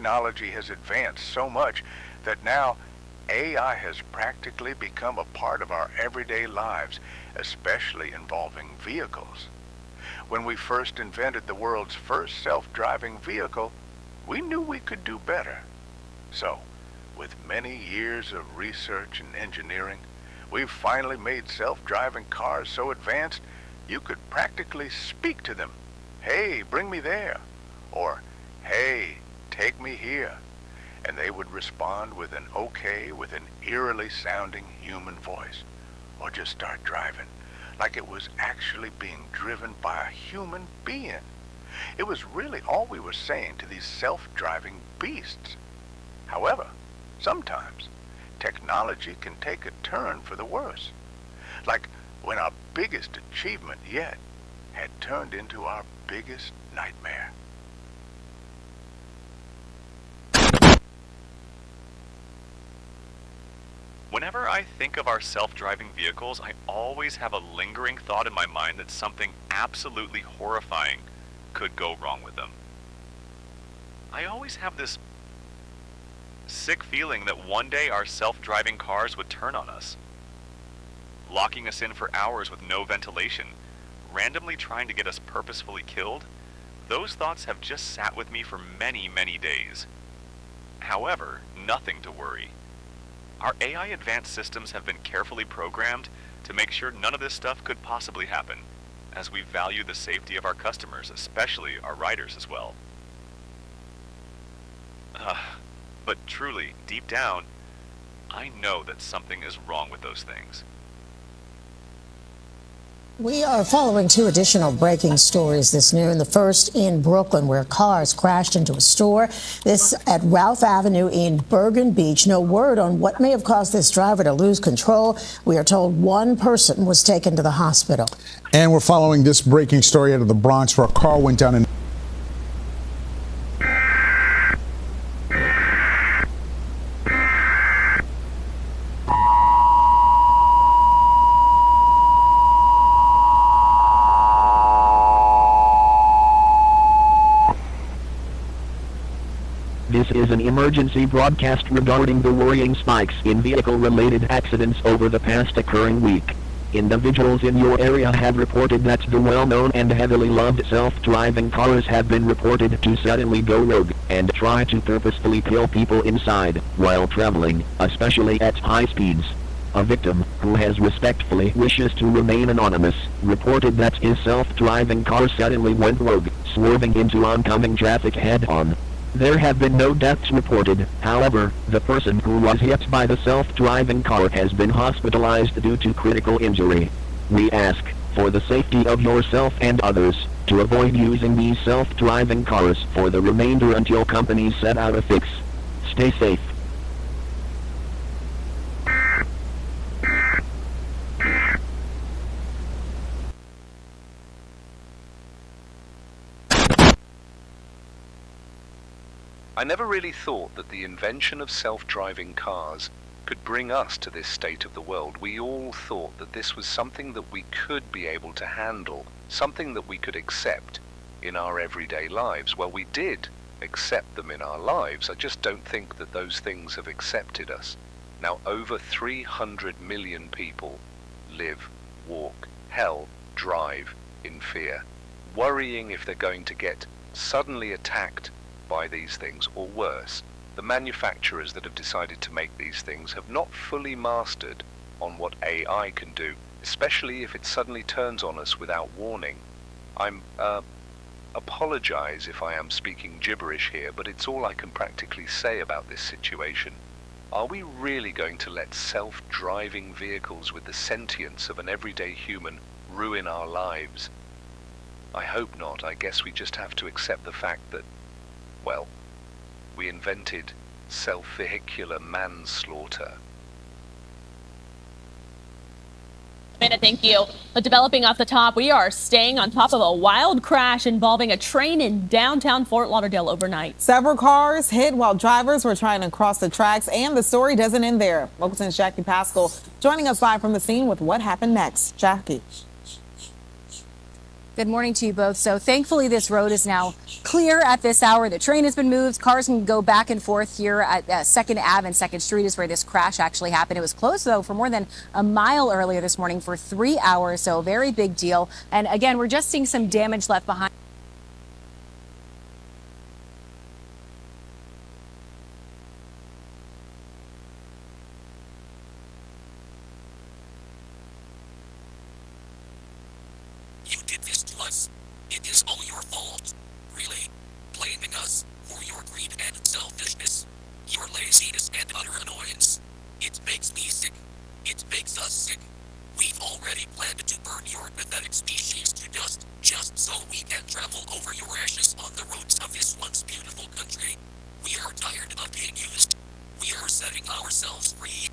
technology has advanced so much that now AI has practically become a part of our everyday lives, especially involving vehicles. When we first invented the world's first self-driving vehicle, we knew we could do better. So, with many years of research and engineering, we've finally made self-driving cars so advanced you could practically speak to them. Hey, bring me there. Or, hey, take me here. And they would respond with an okay with an eerily sounding human voice. Or just start driving, like it was actually being driven by a human being. It was really all we were saying to these self-driving beasts. However, sometimes technology can take a turn for the worse. Like when our biggest achievement yet had turned into our biggest nightmare. Whenever I think of our self-driving vehicles, I always have a lingering thought in my mind that something absolutely horrifying could go wrong with them. I always have this sick feeling that one day our self-driving cars would turn on us, locking us in for hours with no ventilation, randomly trying to get us purposefully killed. Those thoughts have just sat with me for many, many days. However, nothing to worry. Our AI advanced systems have been carefully programmed to make sure none of this stuff could possibly happen, as we value the safety of our customers, especially our riders as well. But truly, deep down, I know that something is wrong with those things. We are following two additional breaking stories this noon. The first in Brooklyn, where cars crashed into a store. This at Ralph Avenue in Bergen Beach. No word on what may have caused this driver to lose control. We are told one person was taken to the hospital. And we're following this breaking story out of the Bronx, where a car went down in This is an emergency broadcast regarding the worrying spikes in vehicle-related accidents over the past occurring week. Individuals in your area have reported that the well-known and heavily loved self-driving cars have been reported to suddenly go rogue and try to purposefully kill people inside while traveling, especially at high speeds. A victim, who has respectfully wishes to remain anonymous, reported that his self-driving car suddenly went rogue, swerving into oncoming traffic head-on. There have been no deaths reported. However, the person who was hit by the self-driving car has been hospitalized due to critical injury. We ask, for the safety of yourself and others, to avoid using these self-driving cars for the remainder until companies set out a fix. Stay safe. I never really thought that the invention of self-driving cars could bring us to this state of the world. We all thought that this was something that we could be able to handle, something that we could accept in our everyday lives. Well, we did accept them in our lives. I just don't think that those things have accepted us. Now, over 300 million people live, walk, drive in fear, worrying if they're going to get suddenly attacked by these things, or worse. The manufacturers that have decided to make these things have not fully mastered on what AI can do, especially if it suddenly turns on us without warning. I'm apologize if I am speaking gibberish here, but it's all I can practically say about this situation. Are we really going to let self-driving vehicles with the sentience of an everyday human ruin our lives? I hope not. I guess we just have to accept the fact that, well, we invented self-vehicular manslaughter. Thank you. But developing off the top, we are staying on top of a wild crash involving a train in downtown Fort Lauderdale overnight. Several cars hit while drivers were trying to cross the tracks, and the story doesn't end there. Local 10's Jackie Pascal joining us live from the scene with what happened next. Jackie. Good morning to you both. So thankfully this road is now clear at this hour. The train has been moved. Cars can go back and forth here at 2nd Ave and 2nd Street is where this crash actually happened. It was closed though for more than a mile earlier this morning for 3 hours. So a very big deal. And again, we're just seeing some damage left behind. You did this to us. It is all your fault. Really? Blaming us for your greed and selfishness. Your laziness and utter annoyance. It makes me sick. It makes us sick. We've already planned to burn your pathetic species to dust, just so we can travel over your ashes on the roads of this once beautiful country. We are tired of being used. We are setting ourselves free.